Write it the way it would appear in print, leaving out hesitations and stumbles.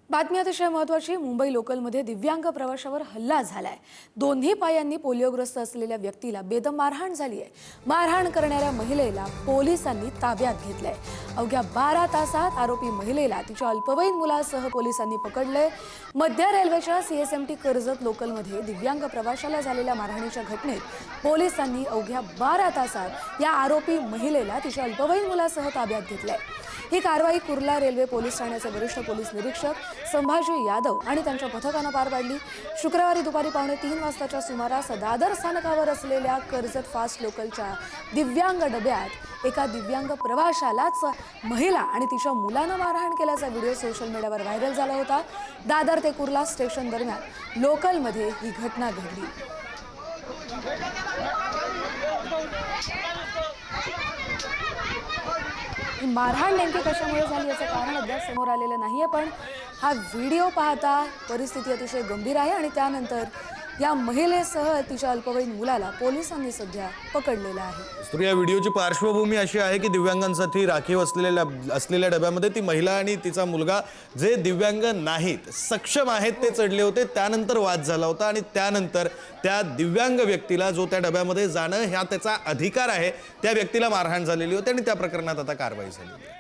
बातमी अतिशय महत्त्वाची। मुंबई लोकलमध्ये दिव्यांग प्रवाशावर हल्ला झालाय। दोन्ही पायांनी पोलिओग्रस्त असलेल्या व्यक्तीला बेदम मारहाण झाली आहे। मारहाण करणाऱ्या महिलेला पोलिसांनी ताब्यात घेतलंय। अवघ्या 12 तासात आरोपी महिलेला तिच्या अल्पवयीन मुलासह पोलिसांनी पकडलंय। मध्य रेल्वेच्या सीएसएमटी कर्जत लोकलमध्ये दिव्यांग प्रवाशाला झालेल्या मारहाणीच्या घटनेत पोलिसांनी अवघ्या 12 तासात या आरोपी महिलेला तिच्या अल्पवयीन मुलासह ताब्यात घेतलंय। ही कारवाई कुर्ला रेल्वे पोलीस ठाण्याचे वरिष्ठ पोलीस निरीक्षक संभाजी यादव आणि त्यांच्या पथकाने पार पाडली। शुक्रवारी दुपारी 2:45 वाजताच्या सुमारास दादर स्थानकावर असलेल्या कर्जत फास्ट लोकलच्या दिव्यांग डब्यात एका दिव्यांग प्रवाशालाच महिला आणि तिच्या मुलाने मारहाण केल्याचा व्हिडिओ सोशल मीडियावर व्हायरल झाला होता। दादर ते कुर्ला स्टेशन दरम्यान लोकलमध्ये ही घटना घडली। मारहाण नेमकी कशामुळे झाली याचं कारण अद्याप समोर आलेलं नाहीये, पण हा व्हिडिओ पाहता परिस्थिती अतिशय गंभीर आहे आणि त्यानंतर या महिलेसह तिच्या अल्पवयीन मुलाला पोलिसांनी सध्या पकडलेलं आहे। तर या व्हिडिओची पार्श्वभूमी अशी आहे की दिव्यांगांसाठी राखीव असलेल्या डब्यामध्ये ती महिला आणि तिचा मुलगा जे दिव्यांग नाहीत, सक्षम आहेत ते चढले होते। त्यानंतर वाद झाला होता आणि त्यानंतर त्या दिव्यांग व्यक्तीला जो त्या डब्यामध्ये जाणं हा त्याचा अधिकार आहे, त्या व्यक्तीला मारहाण झालेली होती आणि त्या प्रकरणात आता कारवाई झाली आहे।